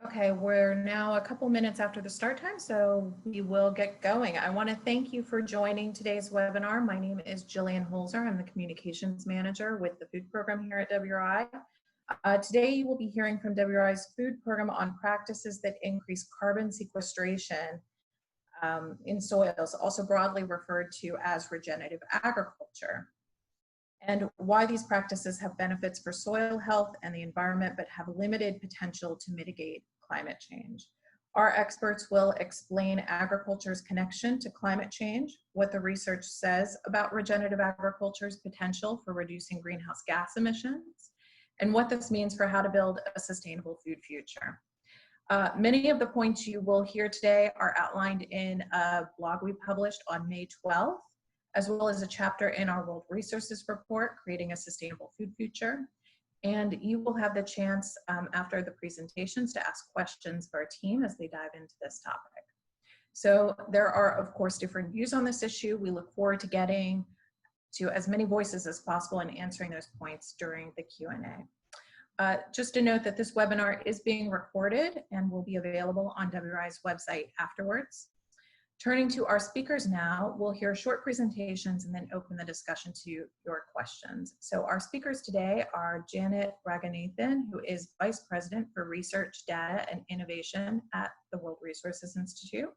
Okay, we're now a couple minutes after the start time, so we will get going. I want to thank you for joining today's webinar. My name is Jillian Holzer. I'm the Communications Manager with the Food Program here at WRI. Today you will be hearing from WRI's Food Program on practices that increase carbon sequestration in soils, also broadly referred to as regenerative agriculture, and why these practices have benefits for soil health and the environment, but have limited potential to mitigate climate change. Our experts will explain agriculture's connection to climate change, what the research says about regenerative agriculture's potential for reducing greenhouse gas emissions, and what this means for how to build a sustainable food future. Many of the points you will hear today are outlined in a blog we published on May 12th, as well as a chapter in our World Resources Report, Creating a Sustainable Food Future. And you will have the chance after the presentations to ask questions of our team as they dive into this topic. So there are, of course, different views on this issue. We look forward to getting to as many voices as possible and answering those points during the Q&A. Just to note that this webinar is being recorded and will be available on WRI's website afterwards. Turning to our speakers now, we'll hear short presentations and then open the discussion to your questions. So our speakers today are Janet Regenerative, who is Vice President for Research, Data, and Innovation at the World Resources Institute.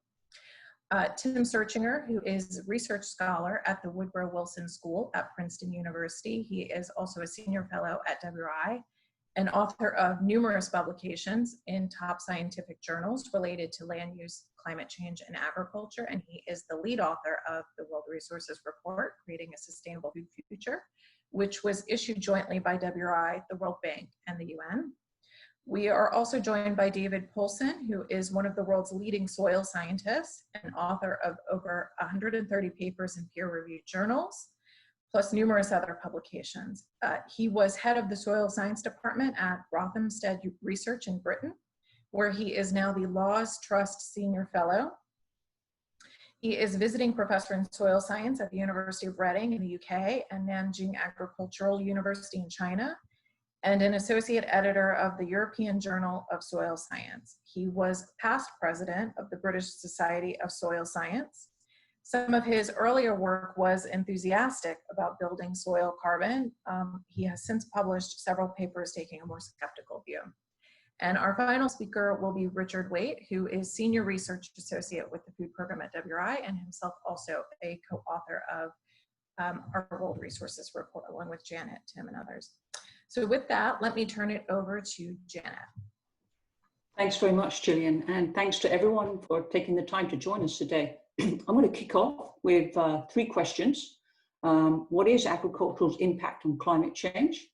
Tim Searchinger, who is Research Scholar at the Woodrow Wilson School at Princeton University. He is also a Senior Fellow at WRI and author of numerous publications in top scientific journals related to land use, climate change, and agriculture, and he is the lead author of the World Resources Report, Creating a Sustainable Food Future, which was issued jointly by WRI, the World Bank, and the UN. We are also joined by David Powlson, who is one of the world's leading soil scientists and author of over 130 papers in peer-reviewed journals, plus numerous other publications. He was head of the soil science department at Rothamsted Research in Britain, where he is now the Laws Trust Senior Fellow. He is visiting professor in soil science at the University of Reading in the UK and Nanjing Agricultural University in China, and an associate editor of the European Journal of Soil Science. He was past president of the British Society of Soil Science. Some of his earlier work was enthusiastic about building soil carbon. He has since published several papers taking a more skeptical view. And our final speaker will be Richard Waite, who is Senior Research Associate with the Food Program at WRI and himself also a co-author of our World Resources Report, along with Janet, Tim, and others. So with that, let me turn it over to Janet. Thanks very much, Gillian, and thanks to everyone for taking the time to join us today. I'm going to kick off with 3 questions. What is agriculture's impact on climate change?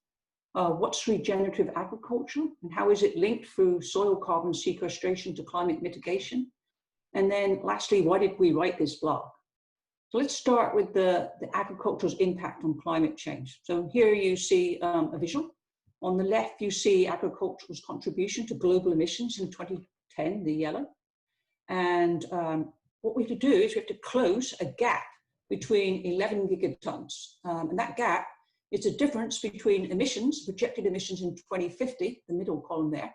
What's regenerative agriculture, and how is it linked through soil carbon sequestration to climate mitigation? And then lastly, why did we write this blog? So let's start with the agriculture's impact on climate change. So here you see a visual. On the left, you see agriculture's contribution to global emissions in 2010, the yellow. And what we have to do is we have to close a gap between 11 gigatons. And that gap is the difference between emissions, projected emissions in 2050, the middle column there,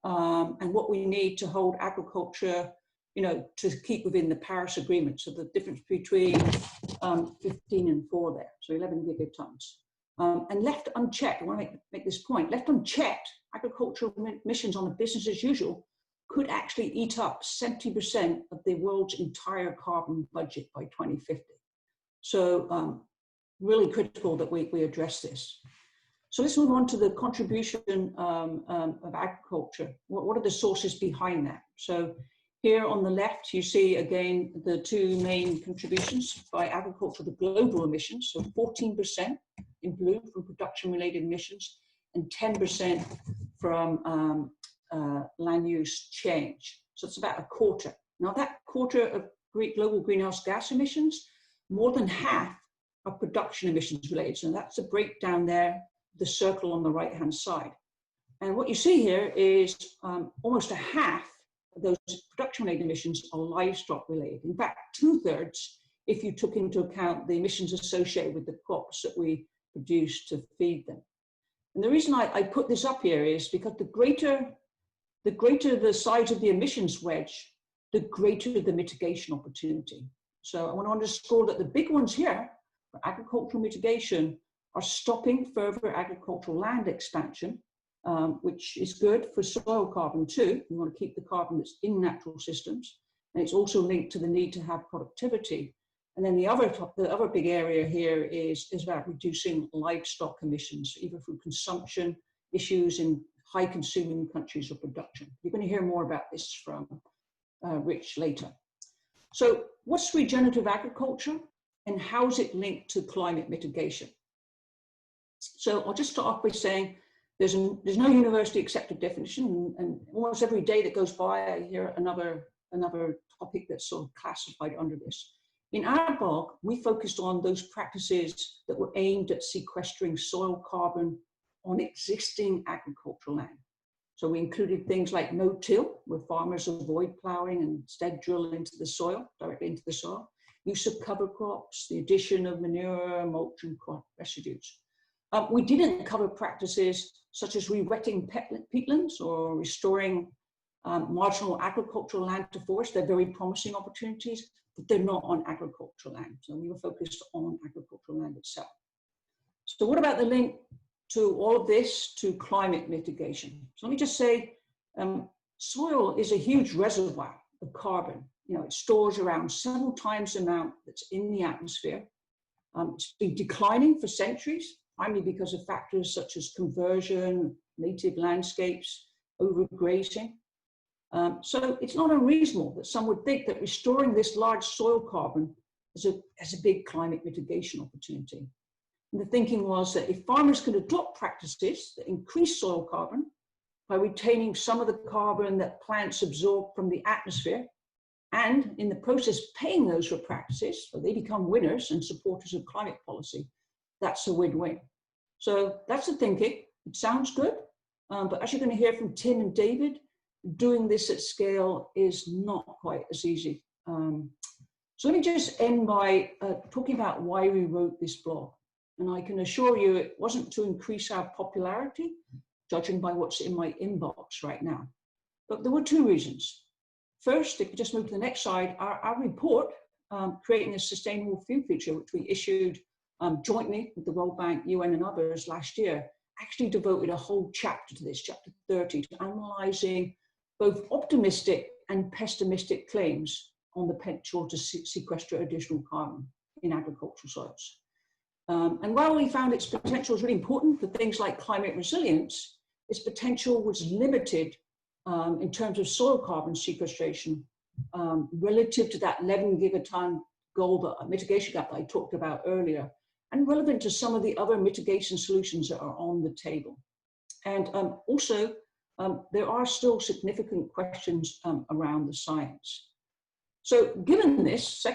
and what we need to hold agriculture, to keep within the Paris Agreement. So the difference between 15 and 4 there, so 11 gigatons. And left unchecked, I want to make this point, left unchecked, agricultural emissions on a business as usual could actually eat up 70% of the world's entire carbon budget by 2050. So really critical that we address this. So let's move on to the contribution of agriculture. What are the sources behind that? So here on the left, you see again the 2 main contributions by agriculture to global emissions. So 14% in blue from production-related emissions and 10% from land use change. So it's about a quarter. Now that quarter of global greenhouse gas emissions, more than half are production emissions related. So that's a breakdown there, the circle on the right-hand side. And what you see here is almost a half of those production-related emissions are livestock related. In fact, 2/3 if you took into account the emissions associated with the crops that we produce to feed them. And the reason I put this up here is because the greater the greater the size of the emissions wedge, the greater the mitigation opportunity. So I want to underscore that the big ones here for agricultural mitigation are stopping further agricultural land expansion, which is good for soil carbon too. We want to keep the carbon that's in natural systems. And it's also linked to the need to have productivity. And then the other big area here is about reducing livestock emissions, either through consumption issues in high consuming countries or production. You're going to hear more about this from Rich later. So what's regenerative agriculture and how is it linked to climate mitigation? So I'll just start off by saying there's no university accepted definition, and almost every day that goes by I hear another topic that's sort of classified under this. In our blog, we focused on those practices that were aimed at sequestering soil carbon on existing agricultural land. So we included things like no-till, where farmers avoid ploughing and instead drill into the soil, directly into the soil, use of cover crops, the addition of manure, mulch, and crop residues. We didn't cover practices such as re-wetting peatlands or restoring marginal agricultural land to forest. They're very promising opportunities, but they're not on agricultural land. So we were focused on agricultural land itself. So what about the link to all of this to climate mitigation? So let me just say, soil is a huge reservoir of carbon. You know, it stores around several times the amount that's in the atmosphere. It's been declining for centuries, primarily because of factors such as conversion, native landscapes, overgrazing. So it's not unreasonable that some would think that restoring this large soil carbon is a big climate mitigation opportunity. And the thinking was that if farmers could adopt practices that increase soil carbon by retaining some of the carbon that plants absorb from the atmosphere, and in the process paying those for practices, so they become winners and supporters of climate policy, that's a win-win. So that's the thinking. It sounds good, but as you're going to hear from Tim and David, doing this at scale is not quite as easy. So let me just end by talking about why we wrote this blog. And I can assure you it wasn't to increase our popularity, judging by what's in my inbox right now. But there were two reasons. First, if you just move to the next slide, our report, Creating a Sustainable Food Future, which we issued jointly with the World Bank, UN, and others last year, actually devoted a whole chapter to this, chapter 30, to analyzing both optimistic and pessimistic claims on the potential to sequester additional carbon in agricultural soils. And while we found its potential was really important for things like climate resilience, its potential was limited in terms of soil carbon sequestration relative to that 11 gigaton goal, mitigation gap that I talked about earlier, and relevant to some of the other mitigation solutions that are on the table. And also, there are still significant questions around the science. So given this,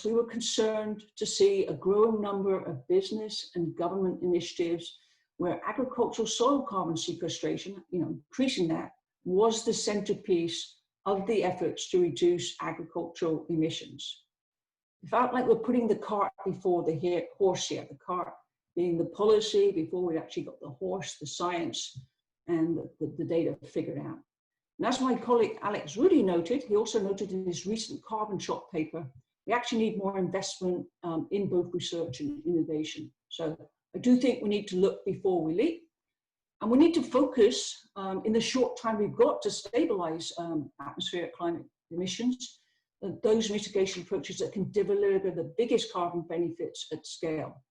we were concerned to see a growing number of business and government initiatives where agricultural soil carbon sequestration, increasing that, was the centerpiece of the efforts to reduce agricultural emissions. It felt like we're putting the cart before the horse here, the cart being the policy before we actually got the horse, the science, and the data figured out. And as my colleague Alex Rudy noted, he also noted in his recent Carbon Shock paper, we actually need more investment in both research and innovation. So I do think we need to look before we leap. And we need to focus in the short time we've got to stabilize atmospheric climate emissions, those mitigation approaches that can deliver the biggest carbon benefits at scale.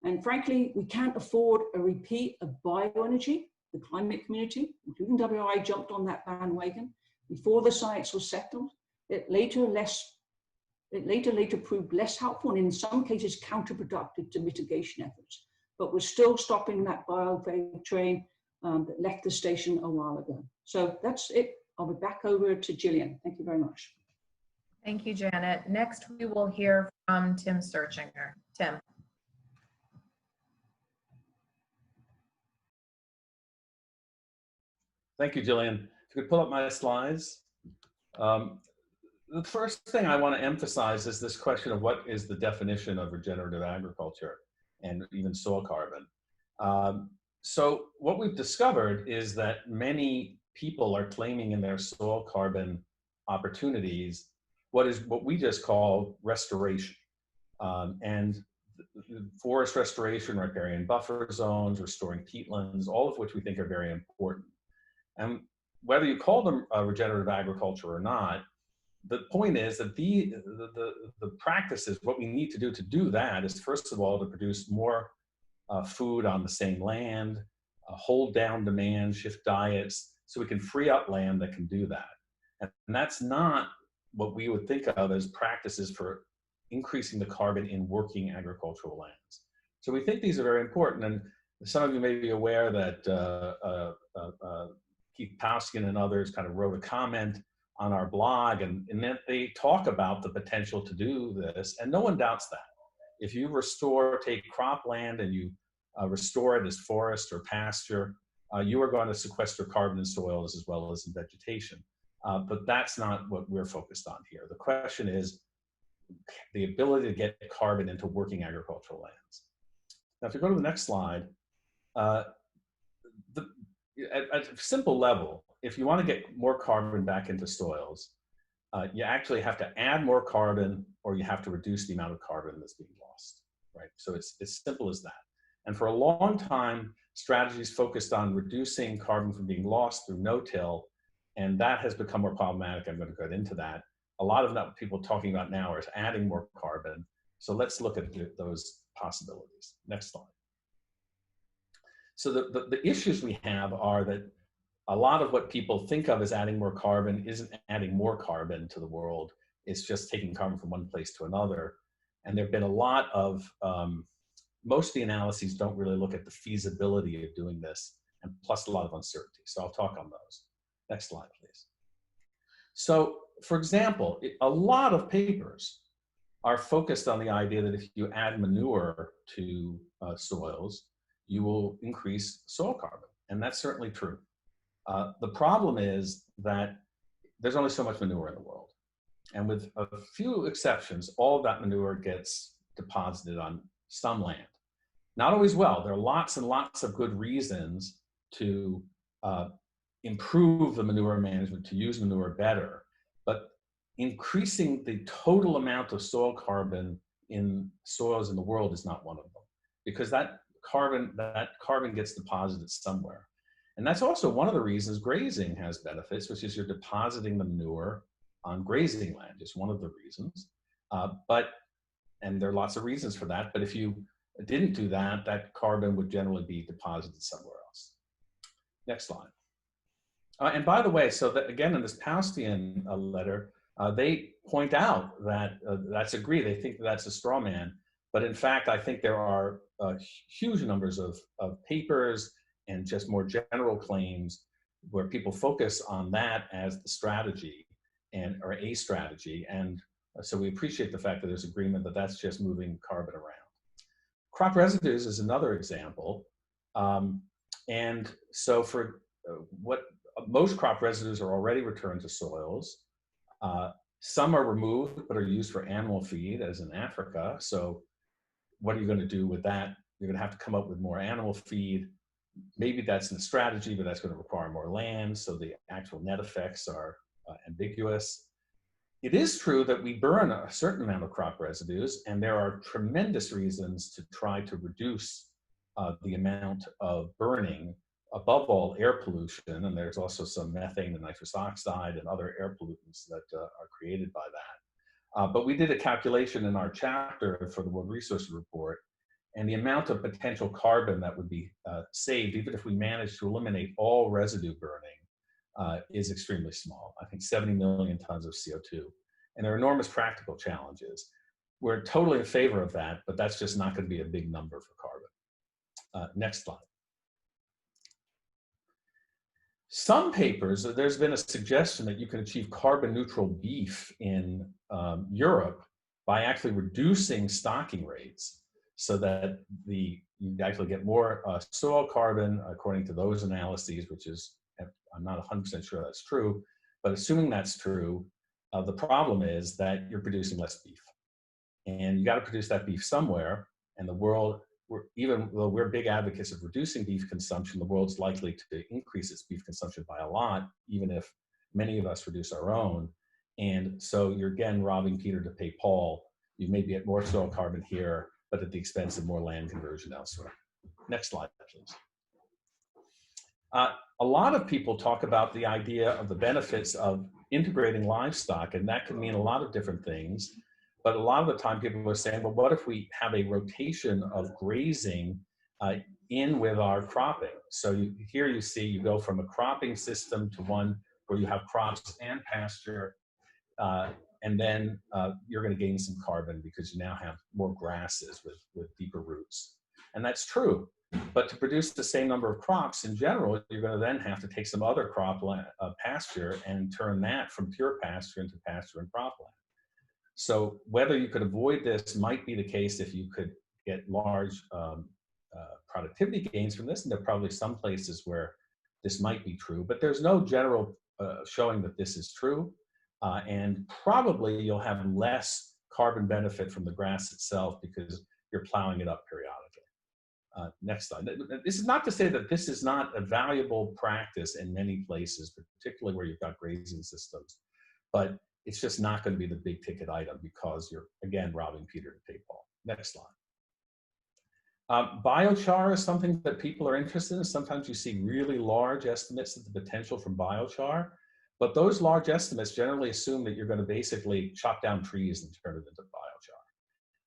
And frankly, we can't afford a repeat of bioenergy. The climate community, including WRI, jumped on that bandwagon before the science was settled. It later proved less helpful and in some cases counterproductive to mitigation efforts. But we're still stopping that biofuel train that left the station a while ago. So that's it. I'll be back over to Gillian. Thank you very much. Thank you, Janet. Next, we will hear from Tim Searchinger. Tim. Thank you, Gillian. If you could pull up my slides. The first thing I want to emphasize is this question of what is the definition of regenerative agriculture and even soil carbon. So what we've discovered is that many people are claiming in their soil carbon opportunities what we just call restoration. And forest restoration, riparian buffer zones, restoring peatlands, all of which we think are very important. And whether you call them regenerative agriculture or not, the point is that the practices, what we need to do that is, first of all, to produce more food on the same land, hold down demand, shift diets, so we can free up land that can do that. And that's not what we would think of as practices for increasing the carbon in working agricultural lands. So we think these are very important. And some of you may be aware that Keith Powlson and others kind of wrote a comment on our blog, and that they talk about the potential to do this, and no one doubts that. If you take cropland and you restore it as forest or pasture, you are going to sequester carbon in soils as well as in vegetation. But that's not what we're focused on here. The question is the ability to get carbon into working agricultural lands. Now, if you go to the next slide, at a simple level, if you want to get more carbon back into soils, you actually have to add more carbon, or you have to reduce the amount of carbon that's being lost, right? So it's as simple as that. And for a long time, strategies focused on reducing carbon from being lost through no-till, and that has become more problematic. I'm going to get into that. A lot of what people are talking about now is adding more carbon. So let's look at those possibilities. Next slide. So the issues we have are that a lot of what people think of as adding more carbon isn't adding more carbon to the world. It's just taking carbon from one place to another. And there have been a lot of, most of the analyses don't really look at the feasibility of doing this, and plus a lot of uncertainty. So I'll talk on those. Next slide, please. So, for example, a lot of papers are focused on the idea that if you add manure to soils, you will increase soil carbon, and that's certainly true. The problem is that there's only so much manure in the world. And with a few exceptions, all of that manure gets deposited on some land. Not always well. There are lots and lots of good reasons to improve the manure management, to use manure better. But increasing the total amount of soil carbon in soils in the world is not one of them, because that carbon gets deposited somewhere. And that's also one of the reasons grazing has benefits, which is you're depositing the manure on grazing land, is one of the reasons. And there are lots of reasons for that, but if you didn't do that, that carbon would generally be deposited somewhere else. Next slide. And by the way, so that again, in this Powlson letter, they point out that that's agree. They think that's a straw man, but in fact, I think there are huge numbers of papers and just more general claims where people focus on that as the strategy or a strategy. And so we appreciate the fact that there's agreement that that's just moving carbon around. Crop residues is another example. And so for most crop residues are already returned to soils. Some are removed but are used for animal feed, as in Africa. So what are you going to do with that? You're going to have to come up with more animal feed. Maybe that's in the strategy, but that's going to require more land. So the actual net effects are ambiguous. It is true that we burn a certain amount of crop residues, and there are tremendous reasons to try to reduce the amount of burning, above all air pollution, and there's also some methane and nitrous oxide and other air pollutants that are created by that. But we did a calculation in our chapter for the World Resources Report, and the amount of potential carbon that would be saved, even if we managed to eliminate all residue burning, is extremely small. I think 70 million tons of CO2. And there are enormous practical challenges. We're totally in favor of that, but that's just not going to be a big number for carbon. Next slide. Some papers, there's been a suggestion that you can achieve carbon neutral beef in Europe by actually reducing stocking rates so that you actually get more soil carbon according to those analyses, which is, I'm not 100% sure that's true, but assuming that's true, the problem is that you're producing less beef. And you got to produce that beef somewhere, and the world even though we're big advocates of reducing beef consumption, the world's likely to increase its beef consumption by a lot, even if many of us reduce our own. And so you're again robbing Peter to pay Paul. You may get more soil carbon here, but at the expense of more land conversion elsewhere. Next slide, please. A lot of people talk about the idea of the benefits of integrating livestock, and that can mean a lot of different things. But a lot of the time people are saying, well, what if we have a rotation of grazing in with our cropping? So here you see you go from a cropping system to one where you have crops and pasture, and then you're going to gain some carbon because you now have more grasses with deeper roots. And that's true. But to produce the same number of crops in general, you're going to then have to take some other pasture and turn that from pure pasture into pasture and cropland. So whether you could avoid this might be the case if you could get large productivity gains from this, and there are probably some places where this might be true, but there's no general showing that this is true, and probably you'll have less carbon benefit from the grass itself because you're plowing it up periodically. Next slide. This is not to say that this is not a valuable practice in many places, particularly where you've got grazing systems, but it's just not going to be the big ticket item because you're, again, robbing Peter to pay Paul. Next slide. Biochar is something that people are interested in. Sometimes you see really large estimates of the potential from biochar, but those large estimates generally assume that you're going to basically chop down trees and turn it into biochar.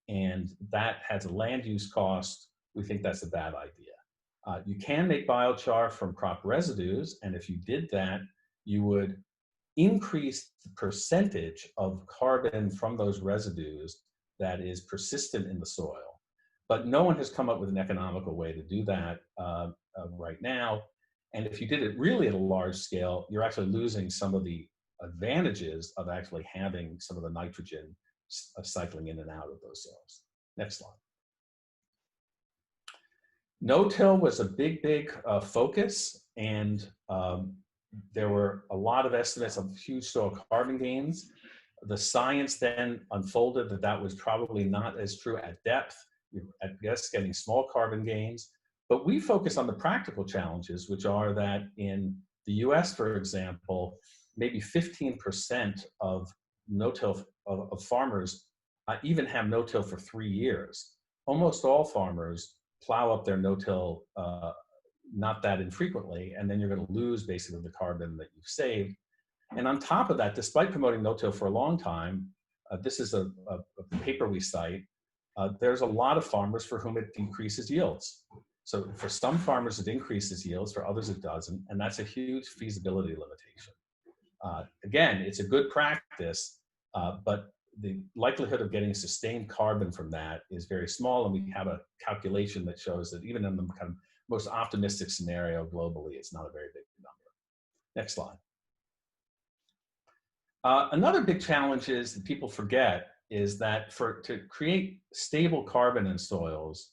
And that has a land use cost. We think that's a bad idea. You can make biochar from crop residues, and if you did that, you would increase the percentage of carbon from those residues that is persistent in the soil. But no one has come up with an economical way to do that right now. And if you did it really at a large scale, you're actually losing some of the advantages of actually having some of the nitrogen cycling in and out of those soils. Next slide. No-till was a big focus, and there were a lot of estimates of huge soil carbon gains. The science then unfolded that that was probably not as true at depth. You're at best getting small carbon gains, but we focus on the practical challenges, which are that in the US, for example, maybe 15% of no-till of farmers even have no-till for 3 years. Almost all farmers plow up their no-till not that infrequently, and then you're going to lose basically the carbon that you've saved. And on top of that, despite promoting no-till for a long time, this is a paper we cite, there's a lot of farmers for whom it decreases yields. So for some farmers it increases yields, for others it doesn't, and that's a huge feasibility limitation. Again, it's a good practice, but the likelihood of getting sustained carbon from that is very small, and we have a calculation that shows that even in the kind of most optimistic scenario globally, it's not a very big number. Next slide. Another big challenge is that people forget is that to create stable carbon in soils,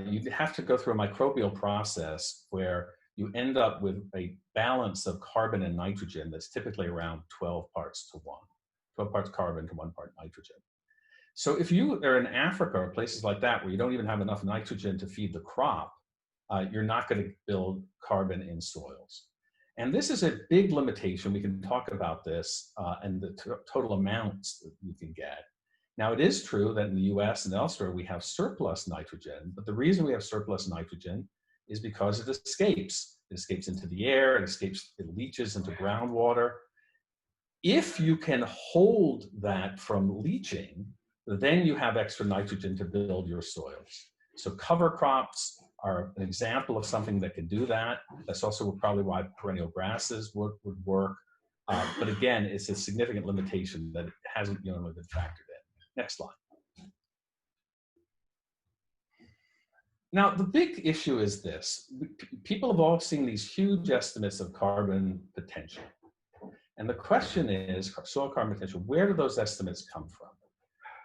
you have to go through a microbial process where you end up with a balance of carbon and nitrogen that's typically around 12 parts to 1. 12 parts carbon to 1 part nitrogen. So if you are in Africa or places like that where you don't even have enough nitrogen to feed the crop, you're not going to build carbon in soils. And this is a big limitation. We can talk about this and the total amounts that you can get. Now, it is true that in the US and elsewhere we have surplus nitrogen, but the reason we have surplus nitrogen is because it escapes. It escapes into the air, it leaches into groundwater. If you can hold that from leaching, then you have extra nitrogen to build your soils. So cover crops are an example of something that can do that. That's also probably why perennial grasses would work. But again, it's a significant limitation that hasn't been factored in. Next slide. Now, the big issue is this. People have all seen these huge estimates of carbon potential. And the question is, soil carbon potential, where do those estimates come from?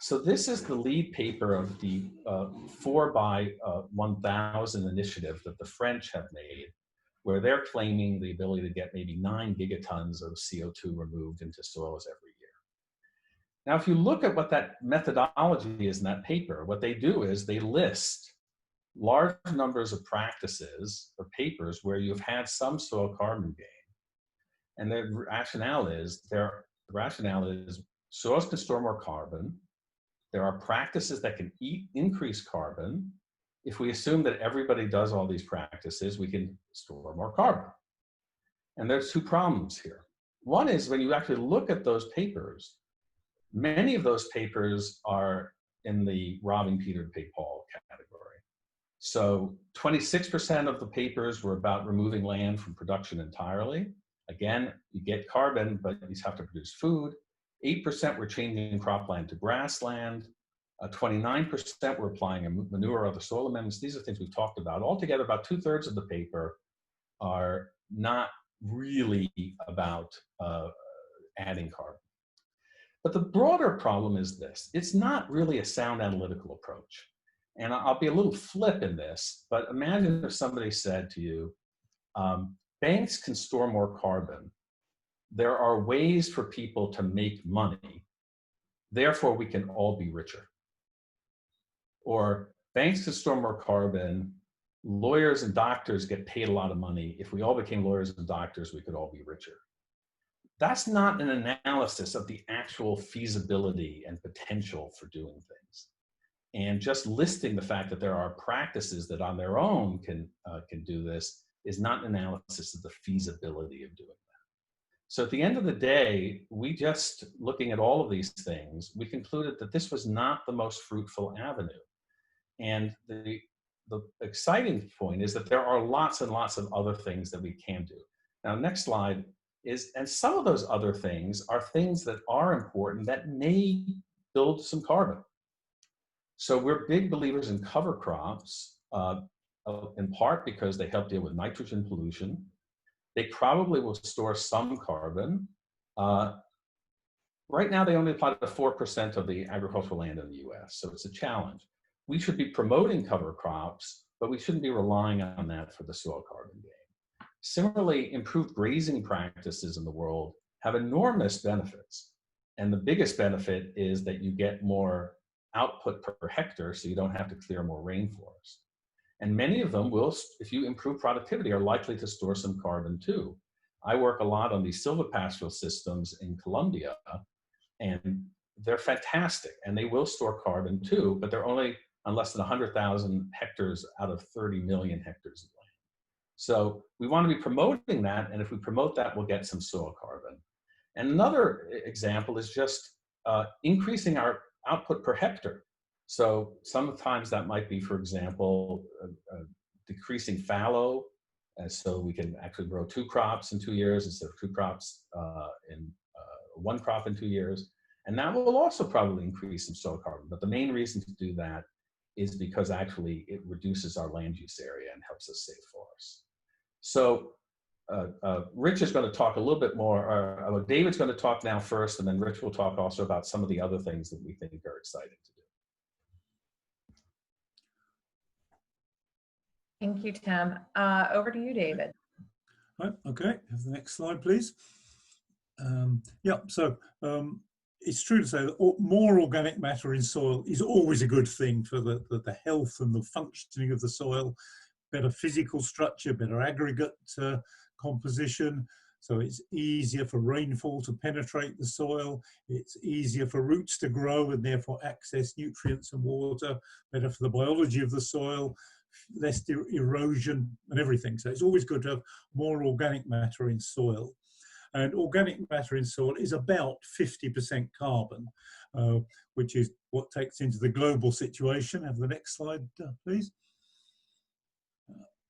So this is the lead paper of the 4x1000 initiative that the French have made, where they're claiming the ability to get maybe 9 gigatons of CO2 removed into soils every year. Now, if you look at what that methodology is in that paper, what they do is they list large numbers of practices or papers where you've had some soil carbon gain. And the rationale is soils can store more carbon. There are practices that can increase carbon. If we assume that everybody does all these practices, we can store more carbon. And there's two problems here. One is when you actually look at those papers, many of those papers are in the robbing Peter to pay Paul category. So 26% of the papers were about removing land from production entirely. Again, you get carbon, but you have to produce food. 8% were changing cropland to grassland. 29% were applying a manure or other soil amendments. These are things we've talked about. Altogether, about 2/3 of the paper are not really about adding carbon. But the broader problem is this. It's not really a sound analytical approach. And I'll be a little flip in this, but imagine if somebody said to you, banks can store more carbon. There are ways for people to make money. Therefore, we can all be richer. Or banks can store more carbon. Lawyers and doctors get paid a lot of money. If we all became lawyers and doctors, we could all be richer. That's not an analysis of the actual feasibility and potential for doing things. And just listing the fact that there are practices that on their own can do this is not an analysis of the feasibility of doing that. So at the end of the day, we just, looking at all of these things, we concluded that this was not the most fruitful avenue. And the exciting point is that there are lots and lots of other things that we can do. Now, next slide is, and some of those other things are things that are important that may build some carbon. So we're big believers in cover crops, in part because they help deal with nitrogen pollution. They probably will store some carbon. Right now, they only apply to 4% of the agricultural land in the US, so it's a challenge. We should be promoting cover crops, but we shouldn't be relying on that for the soil carbon gain. Similarly, improved grazing practices in the world have enormous benefits. And the biggest benefit is that you get more output per hectare, so you don't have to clear more rainforest. And many of them will, if you improve productivity, are likely to store some carbon too. I work a lot on these silvipastoral systems in Colombia, and they're fantastic, and they will store carbon too, but they're only on less than 100,000 hectares out of 30 million hectares of land. So we want to be promoting that, and if we promote that, we'll get some soil carbon. And another example is just increasing our output per hectare. So sometimes that might be, for example, decreasing fallow, so we can actually grow 2 crops in 2 years instead of 2 crops in 1 crop in 2 years. And that will also probably increase some soil carbon. But the main reason to do that is because actually it reduces our land use area and helps us save forests. So Rich is going to talk a little bit more, David's going to talk now first, and then Rich will talk also about some of the other things that we think are exciting to do. Thank you, Tim. Over to you, David. Right, okay, have the next slide, please. It's true to say that more organic matter in soil is always a good thing for the health and the functioning of the soil. Better physical structure, better aggregate composition, so it's easier for rainfall to penetrate the soil, it's easier for roots to grow and therefore access nutrients and water, better for the biology of the soil, less erosion and everything. So it's always good to have more organic matter in soil. And organic matter in soil is about 50% carbon, which is what takes into the global situation. Have the next slide, please.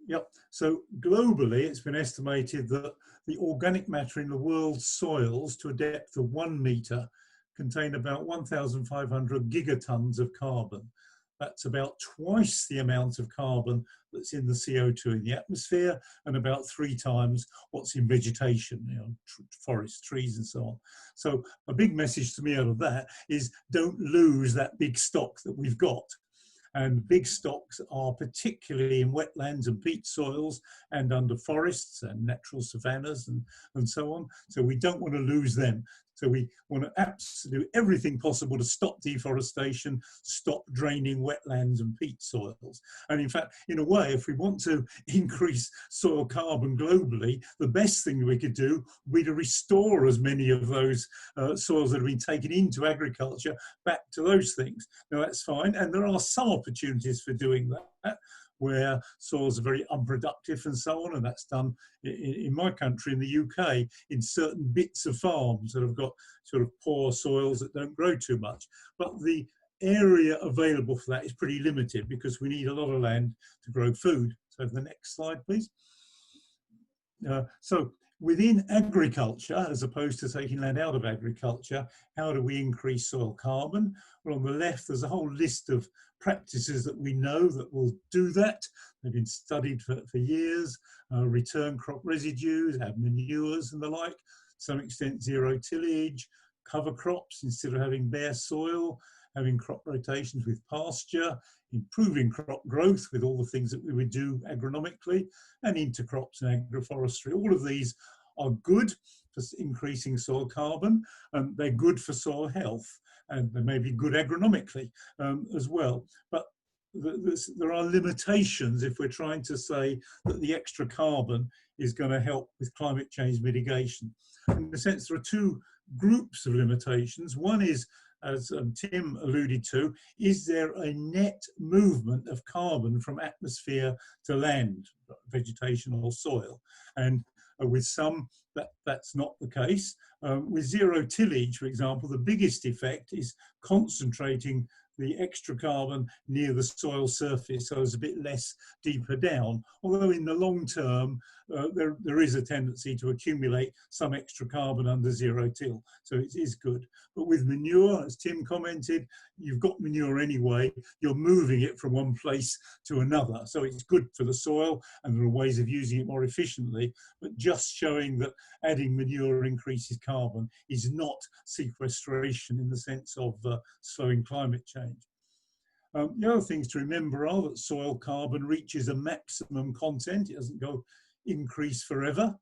Yep, so globally it's been estimated that the organic matter in the world's soils to a depth of 1 meter contain about 1,500 gigatons of carbon. That's about twice the amount of carbon that's in the CO2 in the atmosphere and about 3 times what's in vegetation, you know, forests, trees and so on. So a big message to me out of that is don't lose that big stock that we've got. And big stocks are particularly in wetlands and peat soils and under forests and natural savannas and so on. So we don't want to lose them. So we want to absolutely do everything possible to stop deforestation, stop draining wetlands and peat soils. And in fact, in a way, if we want to increase soil carbon globally, the best thing we could do would be to restore as many of those soils that have been taken into agriculture back to those things. Now that's fine, and there are some opportunities for doing that, where soils are very unproductive and so on, and that's done in my country, in the UK, in certain bits of farms that have got sort of poor soils that don't grow too much. But the area available for that is pretty limited because we need a lot of land to grow food. So the next slide, please. So within agriculture, as opposed to taking land out of agriculture, how do we increase soil carbon? Well, on the left, there's a whole list of practices that we know that will do that. They've been studied for years. Return crop residues, add manures and the like, to some extent zero tillage, cover crops instead of having bare soil, having crop rotations with pasture, improving crop growth with all the things that we would do agronomically, and intercrops and agroforestry. All of these are good for increasing soil carbon, and they're good for soil health, and they may be good agronomically as well. But there are limitations if we're trying to say that the extra carbon is going to help with climate change mitigation. In a sense, there are two groups of limitations. One is, as Tim alluded to, is there a net movement of carbon from atmosphere to land, vegetation or soil? And with some, that's not the case. With zero tillage, for example, the biggest effect is concentrating the extra carbon near the soil surface, so it's a bit less deeper down. Although in the long term, there is a tendency to accumulate some extra carbon under zero till, so it is good. But with manure, as Tim commented, you've got manure anyway, you're moving it from one place to another, so it's good for the soil, and there are ways of using it more efficiently, but just showing that adding manure increases carbon is not sequestration in the sense of slowing climate change. The other things to remember are that soil carbon reaches a maximum content. It doesn't go increase forever.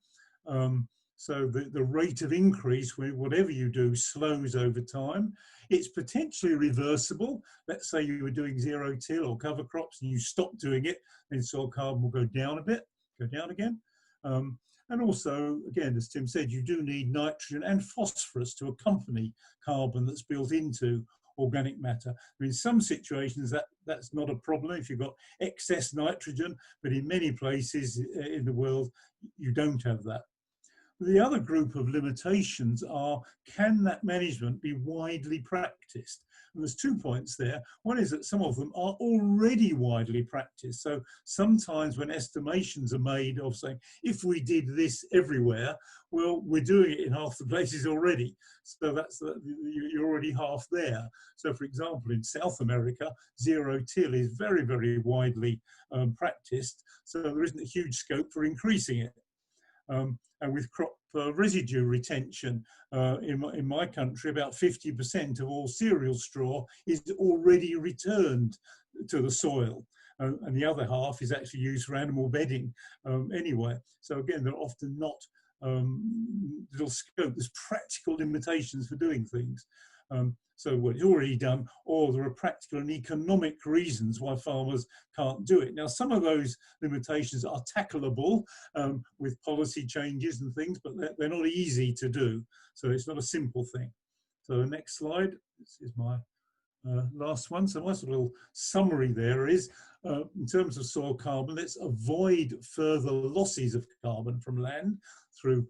So the rate of increase, whatever you do, slows over time. It's potentially reversible. Let's say you were doing zero till or cover crops and you stop doing it, then soil carbon will go down a bit, go down again. And also, again, as Tim said, you do need nitrogen and phosphorus to accompany carbon that's built into organic matter. In some situations that's not a problem if you've got excess nitrogen, but in many places in the world you don't have that. The other group of limitations are, can that management be widely practiced? And there's 2 points there. One is that some of them are already widely practiced. So sometimes when estimations are made of saying, if we did this everywhere, well, we're doing it in half the places already. So you're already half there. So for example, in South America, zero till is very, very widely practiced. So there isn't a huge scope for increasing it. And with crop residue retention, in my country, about 50% of all cereal straw is already returned to the soil. And the other half is actually used for animal bedding anyway. So again, they're often not little scope. There's practical limitations for doing things. So what it's already done, or there are practical and economic reasons why farmers can't do it. Now, some of those limitations are tackleable with policy changes and things, but they're not easy to do. So it's not a simple thing. So the next slide, this is my last one. So my sort of little summary there is, in terms of soil carbon, let's avoid further losses of carbon from land through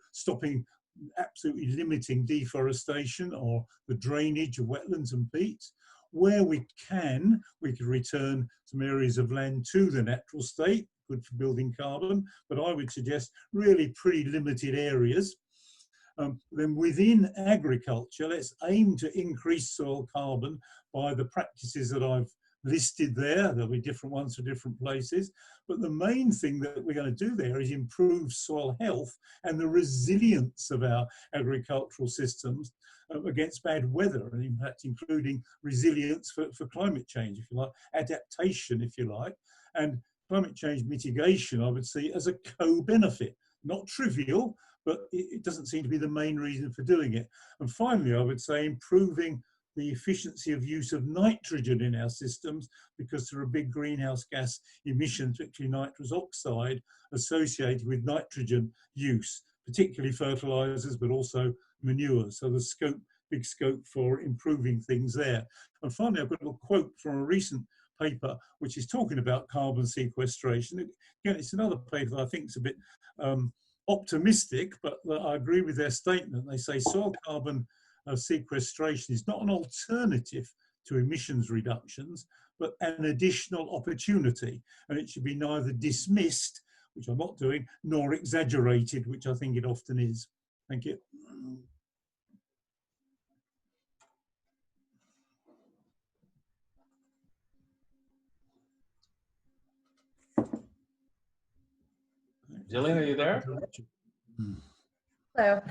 absolutely limiting deforestation or the drainage of wetlands and peats. Where we can, we could return some areas of land to the natural state, good for building carbon, but I would suggest really pretty limited areas. Then within agriculture, let's aim to increase soil carbon by the practices that I've listed there. There'll be different ones for different places, but the main thing that we're going to do there is improve soil health and the resilience of our agricultural systems against bad weather, and in fact including resilience for climate change, if you like, adaptation, if you like, and climate change mitigation I would see as a co-benefit, not trivial, but it doesn't seem to be the main reason for doing it. And finally, I would say improving the efficiency of use of nitrogen in our systems, because there are big greenhouse gas emissions, particularly nitrous oxide, associated with nitrogen use, particularly fertilizers, but also manure. So there's big scope for improving things there. And finally, I've got a quote from a recent paper which is talking about carbon sequestration. Again, it's another paper that I think is a bit optimistic, but I agree with their statement. They say soil carbon sequestration is not an alternative to emissions reductions, but an additional opportunity, and it should be neither dismissed, which I'm not doing, nor exaggerated, which I think it often is. Thank you. Jillian, are you there? Hello.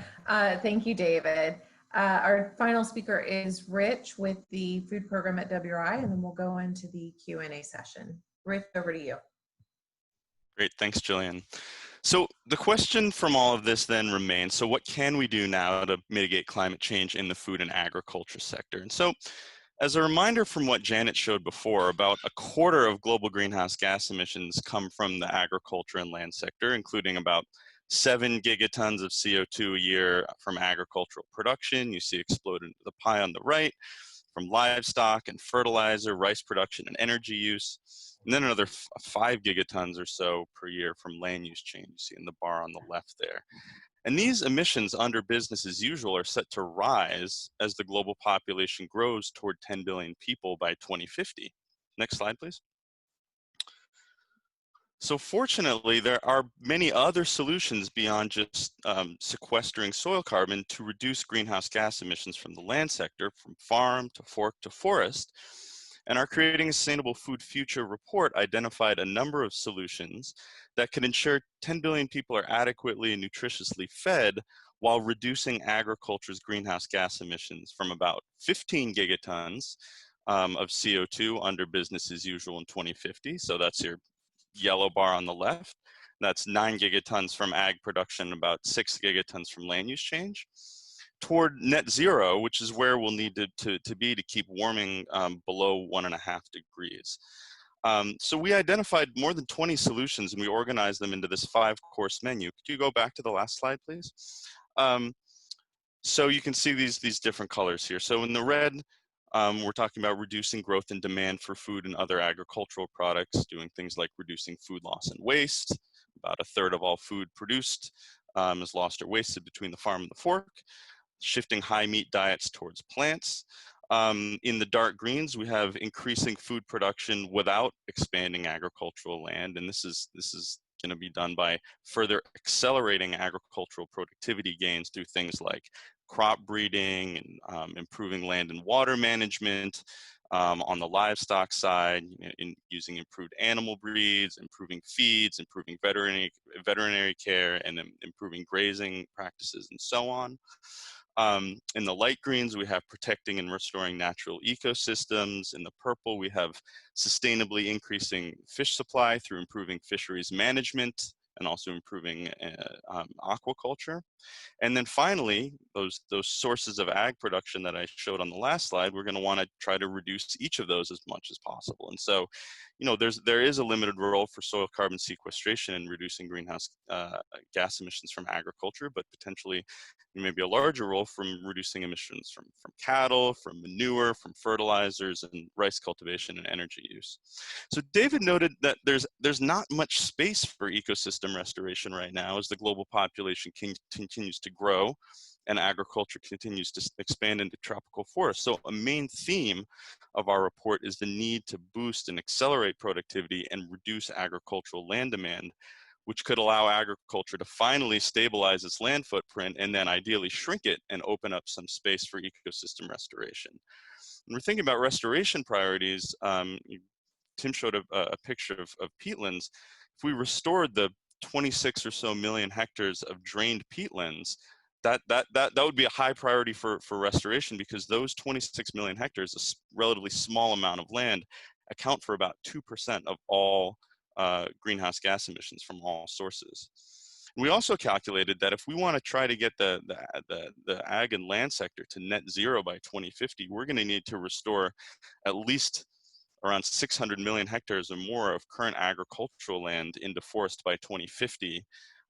Thank you, David. Our final speaker is Rich with the food program at WRI, and then we'll go into the Q&A session. Rich, over to you. Great, thanks, Jillian. So the question from all of this then remains, so what can we do now to mitigate climate change in the food and agriculture sector? And so as a reminder from what Janet showed before, about a quarter of global greenhouse gas emissions come from the agriculture and land sector, including about 7 gigatons of CO2 a year from agricultural production. You see exploded into the pie on the right, from livestock and fertilizer, rice production and energy use, and then another 5 gigatons or so per year from land use change, you see in the bar on the left there. And these emissions under business as usual are set to rise as the global population grows toward 10 billion people by 2050. Next slide, please. So fortunately, there are many other solutions beyond just sequestering soil carbon to reduce greenhouse gas emissions from the land sector, from farm to fork to forest. And our Creating a Sustainable Food Future report identified a number of solutions that could ensure 10 billion people are adequately and nutritiously fed while reducing agriculture's greenhouse gas emissions from about 15 gigatons of CO2 under business as usual in 2050. So that's your yellow bar on the left. That's 9 gigatons from ag production, about 6 gigatons from land use change, toward net zero, which is where we'll need to be to keep warming below 1.5 degrees. So we identified more than 20 solutions and we organized them into this 5-course menu. Could you go back to the last slide, please? So you can see these different colors here. So in the red, we're talking about reducing growth and demand for food and other agricultural products, doing things like reducing food loss and waste. About a third of all food produced is lost or wasted between the farm and the fork. Shifting high meat diets towards plants. In the dark greens, we have increasing food production without expanding agricultural land, and this is going to be done by further accelerating agricultural productivity gains through things like crop breeding and improving land and water management. On the livestock side, in using improved animal breeds, improving feeds, improving veterinary care, and improving grazing practices, and so on. In the light greens, we have protecting and restoring natural ecosystems. In the purple, we have sustainably increasing fish supply through improving fisheries management and also improving aquaculture. And then finally, those sources of ag production that I showed on the last slide, we're going to want to try to reduce each of those as much as possible. And so, there is a limited role for soil carbon sequestration in reducing greenhouse gas emissions from agriculture, but potentially maybe a larger role from reducing emissions from cattle, from manure, from fertilizers, and rice cultivation and energy use. So David noted that there's not much space for ecosystem restoration right now as the global population continues to grow and agriculture continues to expand into tropical forests. So a main theme of our report is the need to boost and accelerate productivity and reduce agricultural land demand, which could allow agriculture to finally stabilize its land footprint and then ideally shrink it and open up some space for ecosystem restoration. When we're thinking about restoration priorities, Tim showed a picture of peatlands. If we restored the 26 or so million hectares of drained peatlands, that would be a high priority for restoration, because those 26 million hectares, a relatively small amount of land, account for about 2% of all greenhouse gas emissions from all sources. We also calculated that if we want to try to get the ag and land sector to net zero by 2050, we're going to need to restore at least around 600 million hectares or more of current agricultural land into forest by 2050,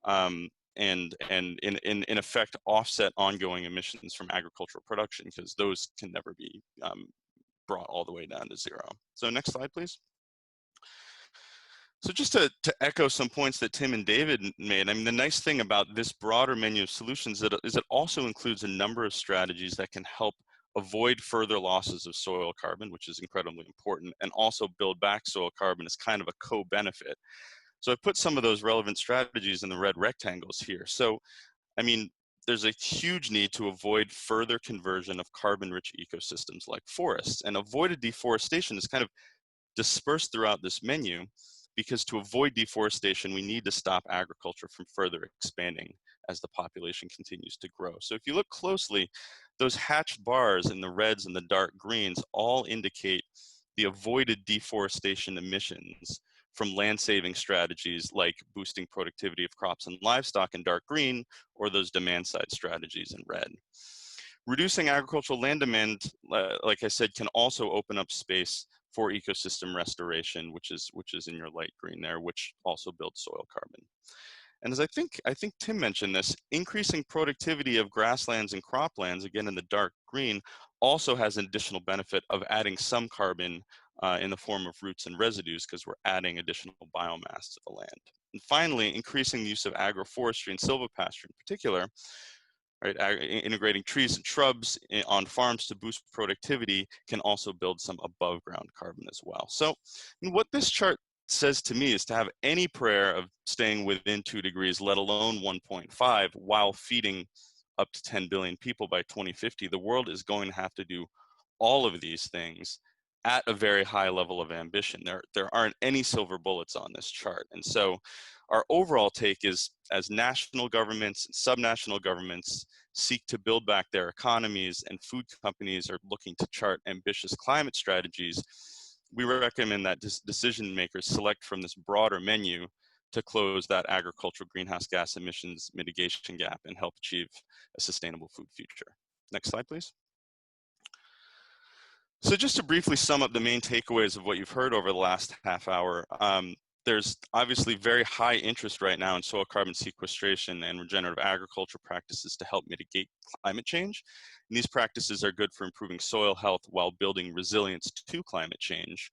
and in effect offset ongoing emissions from agricultural production, because those can never be brought all the way down to zero. So next slide, please. So just to echo some points that Tim and David made, I mean, the nice thing about this broader menu of solutions is it also includes a number of strategies that can help avoid further losses of soil carbon, which is incredibly important, and also build back soil carbon as kind of a co-benefit. So I put some of those relevant strategies in the red rectangles here. So, I mean, there's a huge need to avoid further conversion of carbon-rich ecosystems like forests, and avoided deforestation is kind of dispersed throughout this menu, because to avoid deforestation, we need to stop agriculture from further expanding as the population continues to grow. So if you look closely, those hatched bars in the reds and the dark greens all indicate the avoided deforestation emissions from land-saving strategies like boosting productivity of crops and livestock in dark green, or those demand-side strategies in red. Reducing agricultural land demand, like I said, can also open up space for ecosystem restoration, which is in your light green there, which also builds soil carbon. And as I think Tim mentioned this, increasing productivity of grasslands and croplands, again in the dark green, also has an additional benefit of adding some carbon in the form of roots and residues, because we're adding additional biomass to the land. And finally, increasing the use of agroforestry and silvopasture in particular, right, integrating trees and shrubs on farms to boost productivity can also build some above ground carbon as well. So what this chart says to me is to have any prayer of staying within 2 degrees, let alone 1.5, while feeding up to 10 billion people by 2050, the world is going to have to do all of these things at a very high level of ambition. There aren't any silver bullets on this chart. And so our overall take is, as national governments and subnational governments seek to build back their economies and food companies are looking to chart ambitious climate strategies, we recommend that decision makers select from this broader menu to close that agricultural greenhouse gas emissions mitigation gap and help achieve a sustainable food future. Next slide, please. So just to briefly sum up the main takeaways of what you've heard over the last half hour, there's obviously very high interest right now in soil carbon sequestration and regenerative agriculture practices to help mitigate climate change. And these practices are good for improving soil health while building resilience to climate change.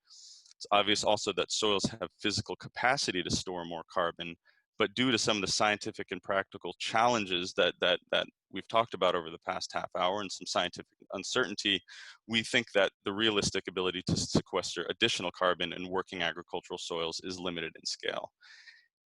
It's obvious also that soils have physical capacity to store more carbon, but due to some of the scientific and practical challenges that we've talked about over the past half hour and some scientific uncertainty, we think that the realistic ability to sequester additional carbon in working agricultural soils is limited in scale.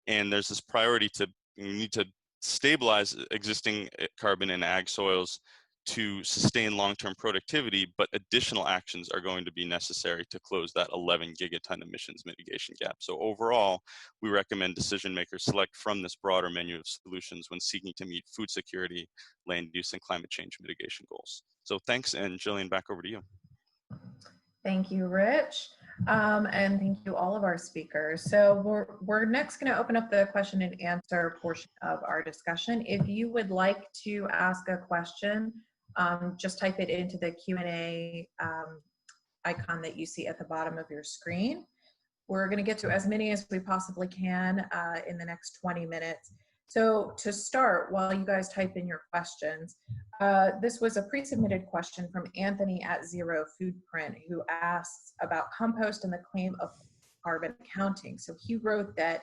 And there's this priority to, we need to stabilize existing carbon in ag soils to sustain long-term productivity, but additional actions are going to be necessary to close that 11 gigaton emissions mitigation gap. So overall, we recommend decision makers select from this broader menu of solutions when seeking to meet food security, land use, and climate change mitigation goals. So thanks, and Jillian, back over to you. Thank you, Rich. And thank you all of our speakers. So we're next going to open up the question and answer portion of our discussion. If you would like to ask a question, just type it into the Q&A icon that you see at the bottom of your screen. We're going to get to as many as we possibly can in the next 20 minutes. So to start, while you guys type in your questions, this was a pre-submitted question from Anthony at Zero Foodprint, who asks about compost and the claim of carbon accounting. So he wrote that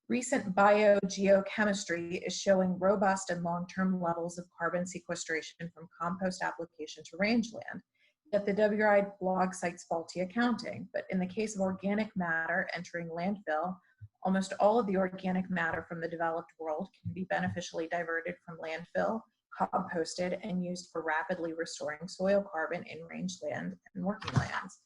recent biogeochemistry is showing robust and long-term levels of carbon sequestration from compost application to rangeland. Yet the WRI blog cites faulty accounting. But in the case of organic matter entering landfill, almost all of the organic matter from the developed world can be beneficially diverted from landfill, composted, and used for rapidly restoring soil carbon in rangeland and working lands.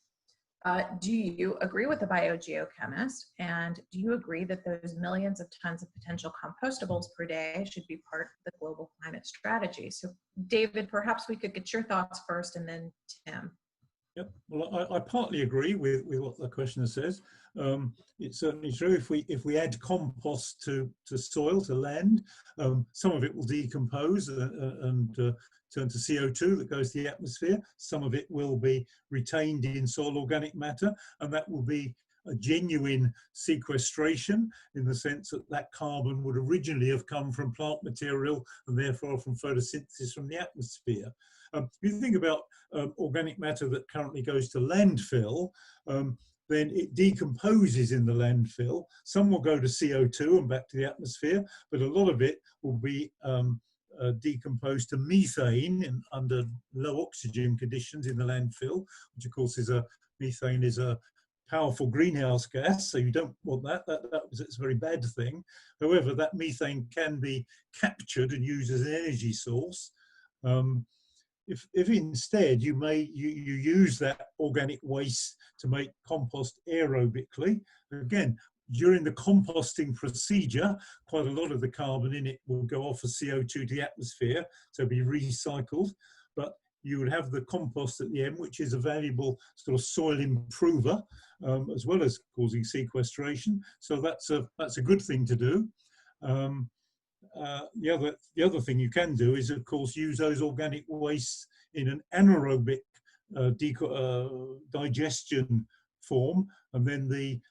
Do you agree with the biogeochemist? And do you agree that those millions of tons of potential compostables per day should be part of the global climate strategy? So David, perhaps we could get your thoughts first and then Tim. Yep. Well, I partly agree with what the questioner says. It's certainly true. If we add compost to soil, to land, some of it will decompose and turn to CO2 that goes to the atmosphere. Some of it will be retained in soil organic matter, and that will be a genuine sequestration in the sense that that carbon would originally have come from plant material and therefore from photosynthesis from the atmosphere. If you think about organic matter that currently goes to landfill, then it decomposes in the landfill. Some will go to CO2 and back to the atmosphere, but a lot of it will be decomposed to methane under low oxygen conditions in the landfill, which of course methane is a powerful greenhouse gas, so you don't want that. It's a very bad thing. However, that methane can be captured and used as an energy source. If instead you use that organic waste to make compost aerobically, again, during the composting procedure, quite a lot of the carbon in it will go off as CO2 to the atmosphere, so be recycled, but you would have the compost at the end, which is a valuable sort of soil improver, as well as causing sequestration. So that's a good thing to do. The other thing you can do is, of course, use those organic wastes in an anaerobic digestion form, and then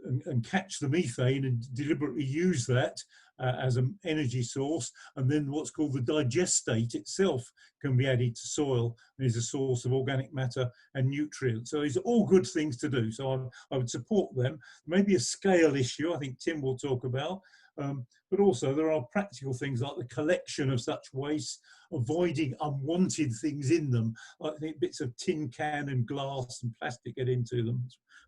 and catch the methane and deliberately use that as an energy source, and then what's called the digestate itself can be added to soil and is a source of organic matter and nutrients. So these are all good things to do. So I would support them. Maybe a scale issue, I think Tim will talk about. But also there are practical things like the collection of such waste, avoiding unwanted things in them. I think bits of tin can and glass and plastic get into them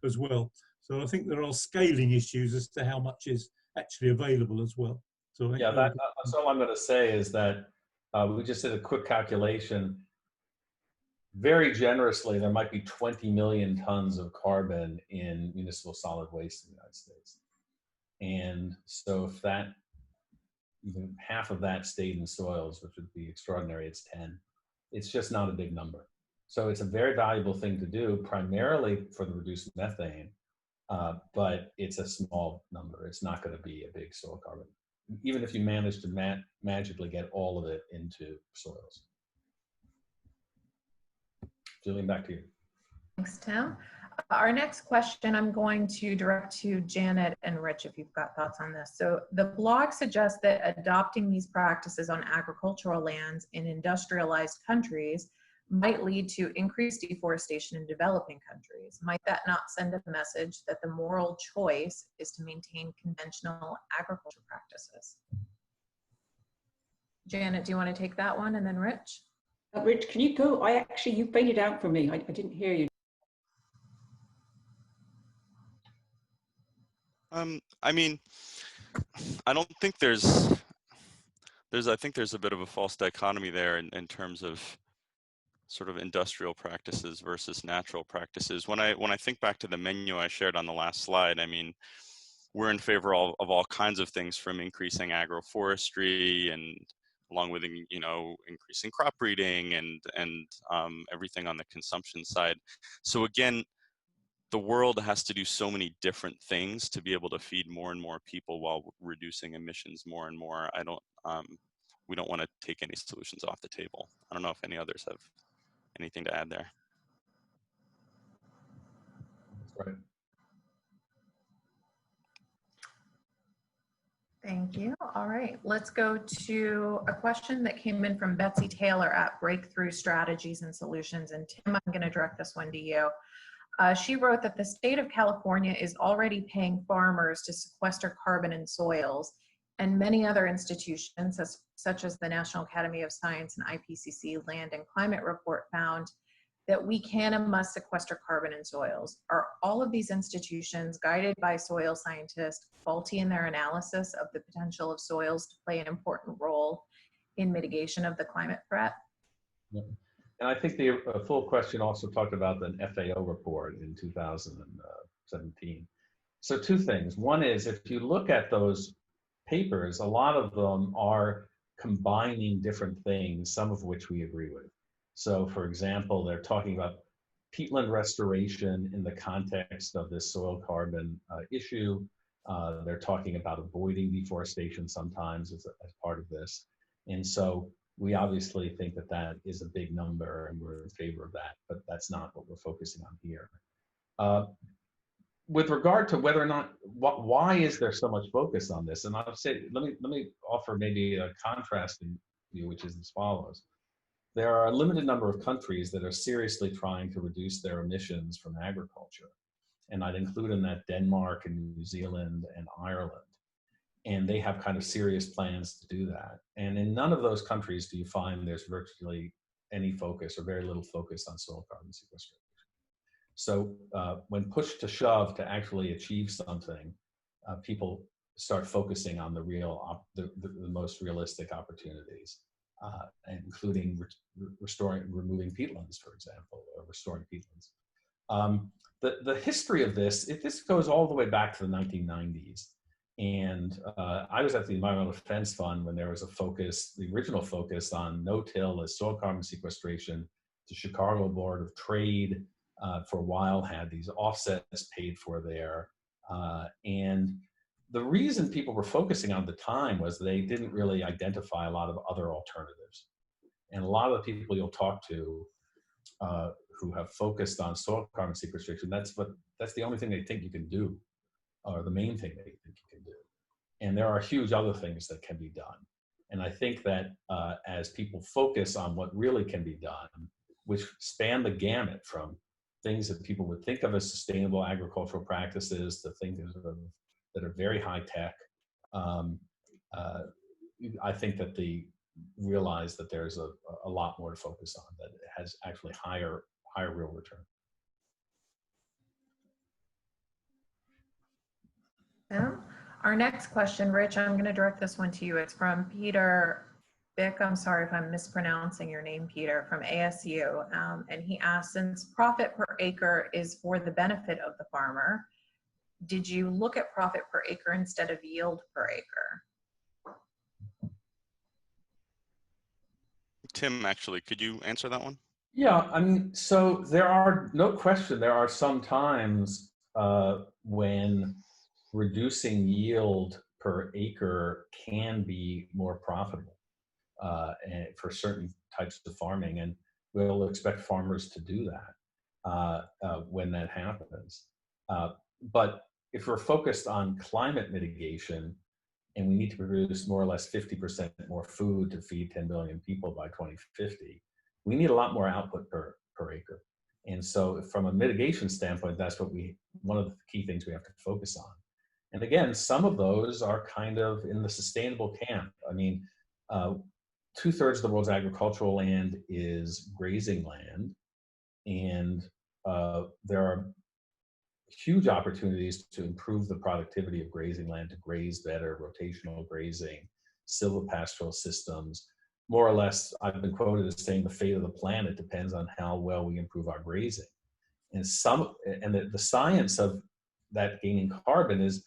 as well. So I think there are scaling issues as to how much is actually available as well. So yeah, that's all I'm going to say is that we just did a quick calculation. Very generously, there might be 20 million tons of carbon in municipal solid waste in the United States. And so if even half of that stayed in soils, which would be extraordinary, it's 10. It's just not a big number. So it's a very valuable thing to do, primarily for the reduced methane, but it's a small number. It's not going to be a big soil carbon, even if you manage to magically get all of it into soils. Julian, back to you. Thanks, Tim. Our next question I'm going to direct to Janet and Rich if you've got thoughts on this. So the blog suggests that adopting these practices on agricultural lands in industrialized countries might lead to increased deforestation in developing countries. Might that not send a message that the moral choice is to maintain conventional agriculture practices? Janet, do you want to take that one, and then Rich? Rich, can you go? You faded out for me. I didn't hear you. I mean, I don't think I think there's a bit of a false dichotomy there in terms of sort of industrial practices versus natural practices. When I think back to the menu I shared on the last slide, I mean, we're in favor of all kinds of things, from increasing agroforestry and along with, increasing crop breeding and everything on the consumption side. So again, the world has to do so many different things to be able to feed more and more people while reducing emissions more and more. We don't want to take any solutions off the table. I don't know if any others have anything to add there. That's right. Thank you. All right, let's go to a question that came in from Betsy Taylor at Breakthrough Strategies and Solutions. And Tim, I'm going to direct this one to you. She wrote that the state of California is already paying farmers to sequester carbon in soils, and many other institutions, such as the National Academy of Science and IPCC Land and Climate Report, found that we can and must sequester carbon in soils. Are all of these institutions, guided by soil scientists, faulty in their analysis of the potential of soils to play an important role in mitigation of the climate threat? Yep. And I think the full question also talked about the FAO report in 2017. So two things. One is, if you look at those papers, a lot of them are combining different things, some of which we agree with. So for example, they're talking about peatland restoration in the context of this soil carbon issue. They're talking about avoiding deforestation sometimes as part of this. And so we obviously think that that is a big number and we're in favor of that, but that's not what we're focusing on here. With regard to whether or not, why is there so much focus on this? And I'll say, let me offer maybe a contrasting view, which is as follows. There are a limited number of countries that are seriously trying to reduce their emissions from agriculture. And I'd include in that Denmark and New Zealand and Ireland. And they have kind of serious plans to do that. And in none of those countries do you find there's virtually any focus or very little focus on soil carbon sequestration. So when pushed to shove to actually achieve something, people start focusing on the the most realistic opportunities, including removing peatlands, for example, or restoring peatlands. The history of this goes all the way back to the 1990s. And I was at the Environmental Defense Fund when there was the original focus on no-till as soil carbon sequestration. The Chicago Board of Trade for a while had these offsets paid for there. And the reason people were focusing on at the time was they didn't really identify a lot of other alternatives. And a lot of the people you'll talk to who have focused on soil carbon sequestration, that's the only thing they think you can do, or the main thing they think you can do. And there are huge other things that can be done. And I think that as people focus on what really can be done, which span the gamut from things that people would think of as sustainable agricultural practices to things that are very high tech, I think that they realize that there's a lot more to focus on, that it has actually higher real return. Yeah. Our next question, Rich, I'm going to direct this one to you. It's from Peter Bick. I'm sorry if I'm mispronouncing your name, Peter, from ASU. And he asks, since profit per acre is for the benefit of the farmer, did you look at profit per acre instead of yield per acre? Tim, actually, could you answer that one? Yeah, I mean, so there are no question, there are some times when reducing yield per acre can be more profitable and for certain types of farming, and we'll expect farmers to do that when that happens. But if we're focused on climate mitigation and we need to produce more or less 50% more food to feed 10 billion people by 2050, we need a lot more output per acre. And so from a mitigation standpoint, that's one of the key things we have to focus on. And again, some of those are kind of in the sustainable camp. I mean, 2/3 of the world's agricultural land is grazing land. And there are huge opportunities to improve the productivity of grazing land, to graze better, rotational grazing, silvopastoral systems. More or less, I've been quoted as saying the fate of the planet depends on how well we improve our grazing. And the science of that gaining carbon is,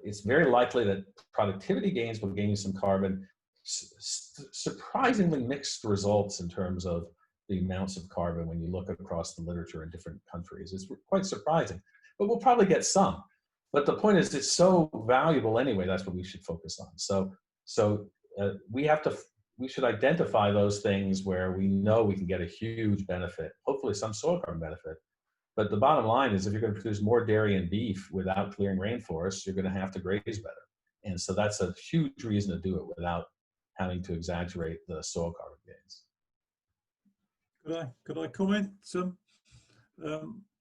it's very likely that productivity gains will gain you some carbon, surprisingly mixed results in terms of the amounts of carbon when you look across the literature in different countries. It's quite surprising, but we'll probably get some. But the point is, it's so valuable anyway, that's what we should focus on. So we should identify those things where we know we can get a huge benefit, hopefully some soil carbon benefit. But the bottom line is, if you're going to produce more dairy and beef without clearing rainforests, you're going to have to graze better. And so that's a huge reason to do it without having to exaggerate the soil carbon gains. Could I comment on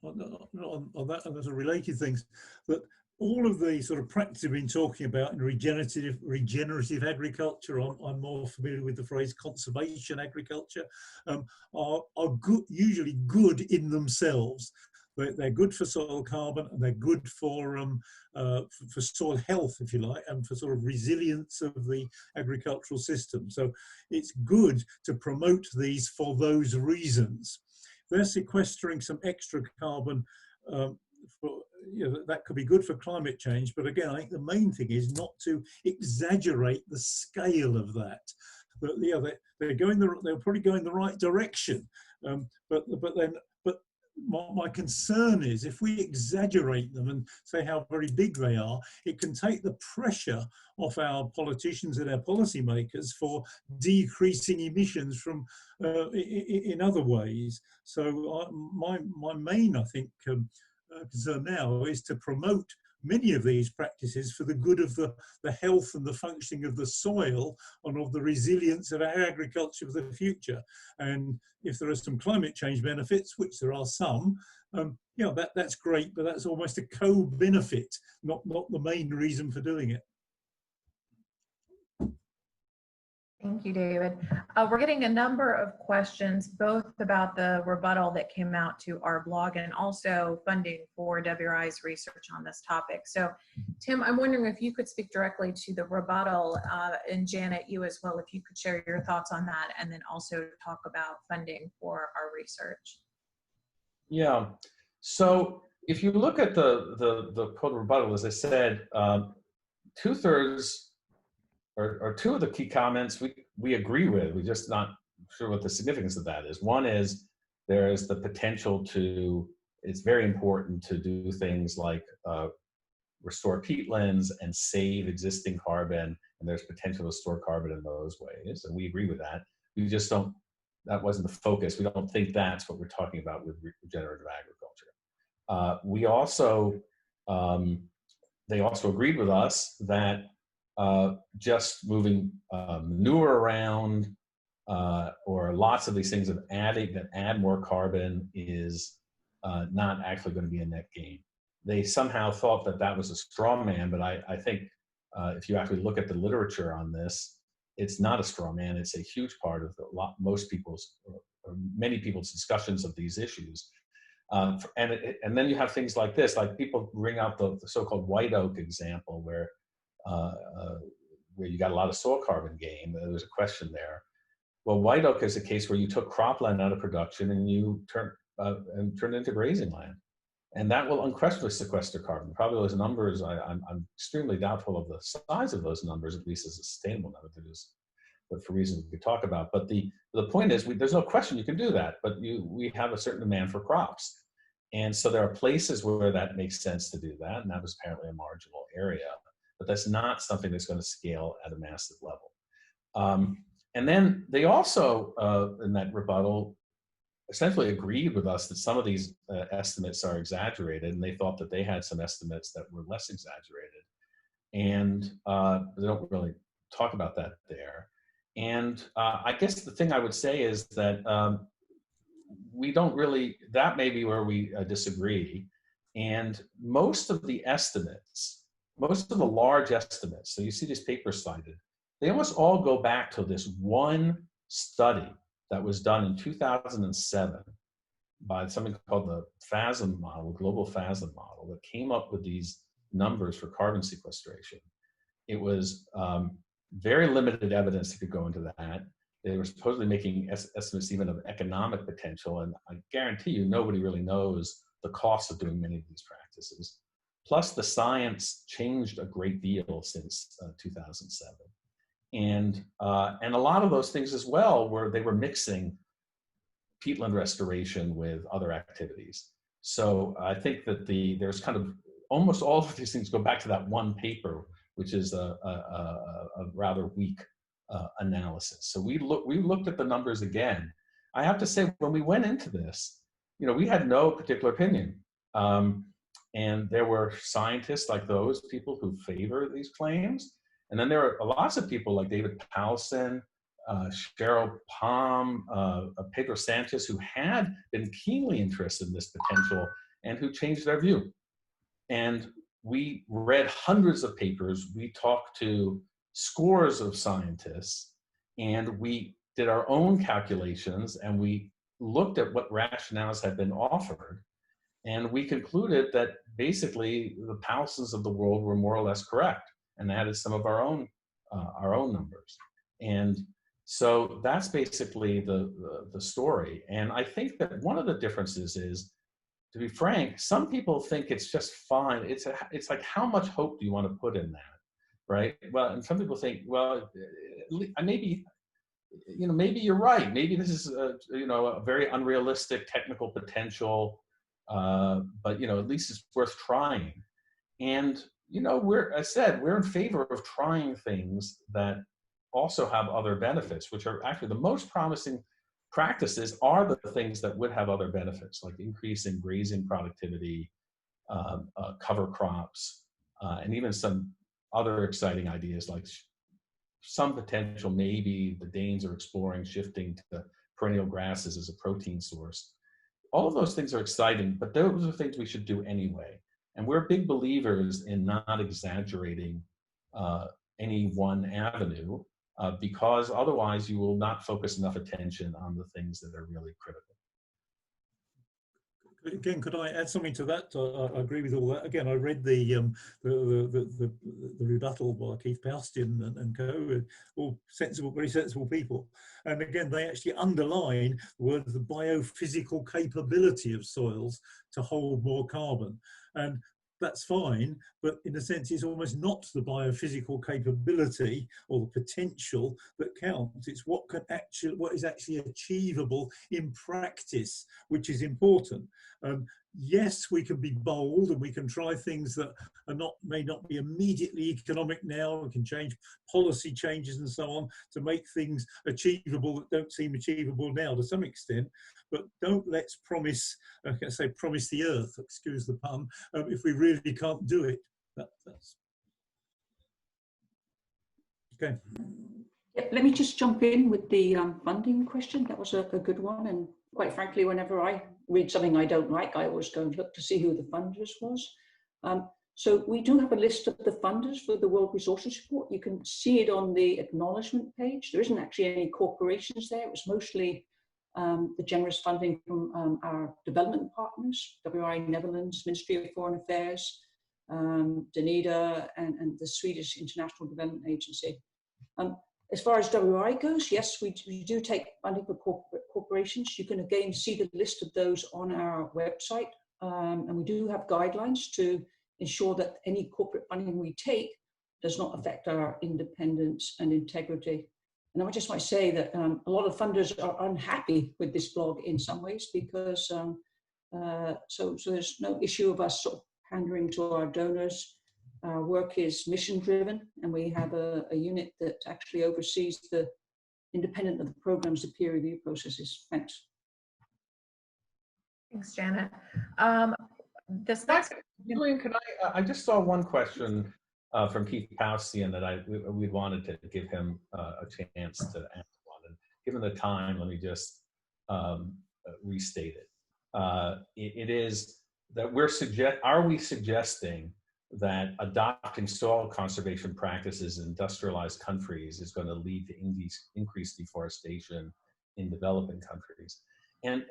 that? And there's a related things that all of the sort of practices we've been talking about in regenerative agriculture, I'm more familiar with the phrase conservation agriculture, are usually good in themselves. They're good for soil carbon, and they're good for soil health, if you like, and for sort of resilience of the agricultural system. So it's good to promote these for those reasons. They're sequestering some extra carbon that could be good for climate change, but again, I think the main thing is not to exaggerate the scale of that. But yeah, they're probably going the right direction, but my concern is if we exaggerate them and say how very big they are, it can take the pressure off our politicians and our policymakers for decreasing emissions from in other ways. So my main, I think, concern now is to promote many of these practices for the good of the health and the functioning of the soil and of the resilience of our agriculture of the future. And if there are some climate change benefits, which there are some, that's great, but that's almost a co-benefit, not the main reason for doing it. Thank you, David. We're getting a number of questions, both about the rebuttal that came out to our blog and also funding for WRI's research on this topic. So, Tim, I'm wondering if you could speak directly to the rebuttal, and Janet, you as well, if you could share your thoughts on that, and then also talk about funding for our research. Yeah. So if you look at the code rebuttal, as I said, 2/3 or two of the key comments we agree with. We're just not sure what the significance of that is. One is there is the potential it's very important to do things like restore peatlands and save existing carbon, and there's potential to store carbon in those ways, and we agree with that. We just don't, that wasn't the focus. We don't think that's what we're talking about with regenerative agriculture. We also, they also agreed with us that just moving manure around or lots of these things that add more carbon is not actually going to be a net gain. They somehow thought that that was a straw man, but I think if you actually look at the literature on this, it's not a straw man. It's a huge part of most people's, or many people's discussions of these issues. And then you have things like this, like people bring out the so-called white oak example where you got a lot of soil carbon gain. There was a question there. Well, white oak is a case where you took cropland out of production and you turned it into grazing land. And that will unquestionably sequester carbon. Probably those numbers, I'm extremely doubtful of the size of those numbers, at least as a sustainable number, but for reasons we could talk about. But the point is, there's no question you can do that, but we have a certain demand for crops. And so there are places where that makes sense to do that, and that was apparently a marginal area. But that's not something that's going to scale at a massive level. And then they also, in that rebuttal, essentially agreed with us that some of these estimates are exaggerated, and they thought that they had some estimates that were less exaggerated. And they don't really talk about that there. And I guess the thing I would say is that we don't really, that may be where we disagree. And most of the estimates, most of the large estimates, so you see these papers cited, they almost all go back to this one study that was done in 2007 by something called the FASM model, Global FASM model, that came up with these numbers for carbon sequestration. It was very limited evidence that could go into that. They were supposedly making estimates even of economic potential, and I guarantee you nobody really knows the cost of doing many of these practices. Plus the science changed a great deal since 2007. And a lot of those things as well they were mixing peatland restoration with other activities. So I think that there's kind of almost all of these things go back to that one paper, which is a rather weak analysis. So we looked at the numbers again. I have to say, when we went into this, we had no particular opinion. And there were scientists like those people who favor these claims. And then there are lots of people like David Powlson, Cheryl Palm, Pedro Sanchez, who had been keenly interested in this potential and who changed their view. And we read hundreds of papers. We talked to scores of scientists, and we did our own calculations, and we looked at what rationales had been offered. And we concluded that basically the Powlsons of the world were more or less correct, and added some of our own numbers. And so that's basically the story. And I think that one of the differences is, to be frank, some people think it's just fine. It's like, how much hope do you want to put in that, right? Well, and some people think, well, maybe you're right. Maybe this is a very unrealistic technical potential. but at least it's worth trying. And we're in favor of trying things that also have other benefits, which are actually the most promising practices are the things that would have other benefits, like increasing grazing productivity, cover crops, and even some other exciting ideas like some potential, maybe the Danes are exploring shifting to perennial grasses as a protein source. All of those things are exciting, but those are things we should do anyway. And we're big believers in not exaggerating any one avenue, because otherwise you will not focus enough attention on the things that are really critical. Again, could I add something to that? I agree with all that. Again, I read the rebuttal by Keith Powlson and co. All sensible, very sensible people. And again, they actually underline the word of the biophysical capability of soils to hold more carbon. And that's fine, but in a sense, it's almost not the biophysical capability or the potential that counts. It's what is actually achievable in practice, which is important. Yes, we can be bold and we can try things that may not be immediately economic now. We can change policy changes and so on to make things achievable that don't seem achievable now to some extent. But let's promise, promise the earth, excuse the pun, if we really can't do it. That's okay. Yeah, let me just jump in with the funding question. That was a good one. And quite frankly, whenever I read something I don't like, I always go and look to see who the funders was. So we do have a list of the funders for the World Resources Report. You can see it on the acknowledgement page. There isn't actually any corporations there. It was mostly the generous funding from our development partners, WRI Netherlands, Ministry of Foreign Affairs, Danida, and the Swedish International Development Agency. As far as WRI goes, yes, we do take funding for corporations. You can again see the list of those on our website. And we do have guidelines to ensure that any corporate funding we take does not affect our independence and integrity. And I just might say that a lot of funders are unhappy with this blog in some ways because so there's no issue of us sort of pandering to our donors. Our work is mission driven, and we have a unit that actually oversees the independent of the programs, the peer review processes. Thanks. Thanks, Janet. This next, Julian, I just saw one question from Keith Powlson that we wanted to give him a chance to answer one. And given the time, let me just restate it. It is that are we suggesting that adopting soil conservation practices in industrialized countries is going to lead to increased deforestation in developing countries? And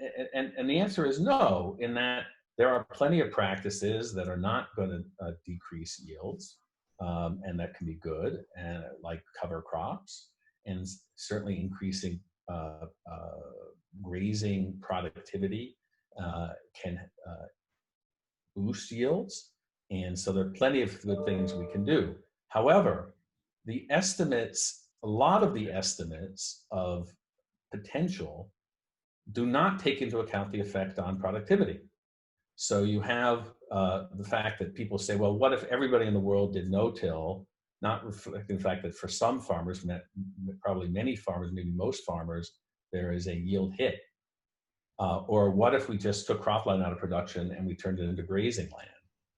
the answer is no, in that there are plenty of practices that are not going to decrease yields, and that can be good, and like cover crops, and certainly increasing grazing productivity can boost yields. And so there are plenty of good things we can do. However, a lot of the estimates of potential do not take into account the effect on productivity. So you have the fact that people say, well, what if everybody in the world did no-till, not reflecting the fact that for some farmers, probably many farmers, maybe most farmers, there is a yield hit. Or what if we just took cropland out of production and we turned it into grazing land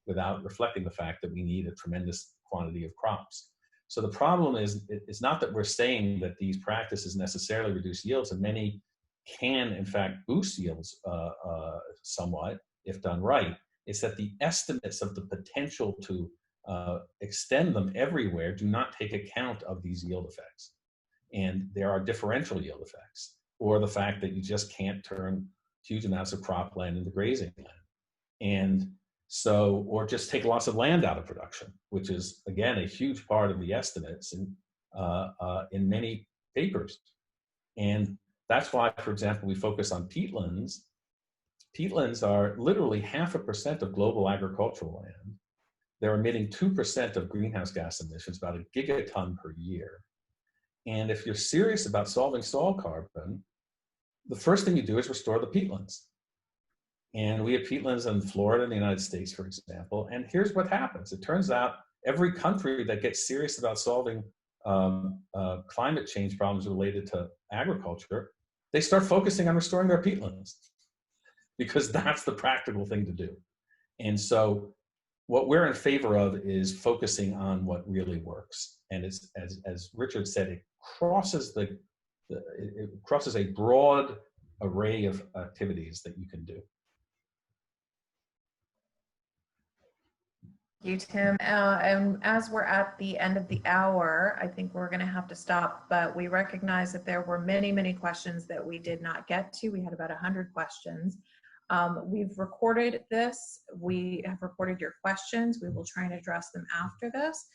without reflecting the fact that we need a tremendous quantity of crops? So the problem is, it's not that we're saying that these practices necessarily reduce yields, and many can, in fact, boost yields somewhat if done right. It's that the estimates of the potential to extend them everywhere do not take account of these yield effects. And there are differential yield effects, or the fact that you just can't turn huge amounts of cropland into grazing land. And so, or just take lots of land out of production, which is, again, a huge part of the estimates in many papers. And that's why, for example, we focus on peatlands. Peatlands are literally 0.5% of global agricultural land. They're emitting 2% of greenhouse gas emissions, about a gigaton per year. And if you're serious about solving soil carbon, the first thing you do is restore the peatlands. And we have peatlands in Florida in the United States, for example. And here's what happens. It turns out every country that gets serious about solving climate change problems related to agriculture, they start focusing on restoring their peatlands because that's the practical thing to do. And so what we're in favor of is focusing on what really works. And as Richard said, it crosses it crosses a broad array of activities that you can do. Thank you, Tim. And as we're at the end of the hour, I think we're going to have to stop, but we recognize that there were many, many questions that we did not get to. We had about 100 questions. We've recorded this. We have recorded your questions. We will try and address them after this.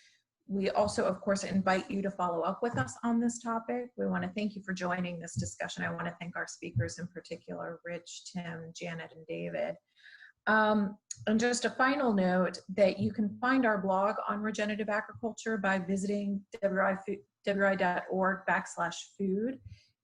We also, of course, invite you to follow up with us on this topic. We want to thank you for joining this discussion. I want to thank our speakers in particular, Rich, Tim, Janet, and David. And just a final note that you can find our blog on regenerative agriculture by visiting wi.org/food.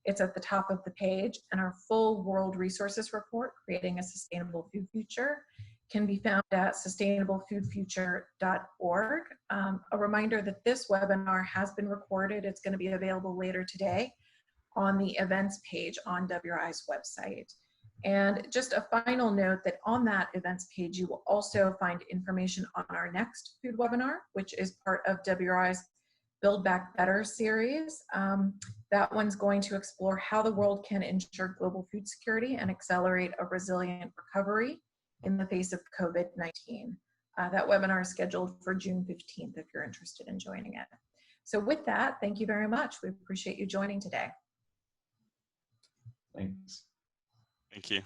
It's at the top of the page, and our full world resources report, Creating a Sustainable Food Future, can be found at sustainablefoodfuture.org. A reminder that this webinar has been recorded. It's going to be available later today on the events page on WRI's website. And just a final note that on that events page, you will also find information on our next food webinar, which is part of WRI's Build Back Better series. That one's going to explore how the world can ensure global food security and accelerate a resilient recovery in the face of COVID-19. That webinar is scheduled for June 15th if you're interested in joining it. So with that, thank you very much. We appreciate you joining today. Thanks. Thank you.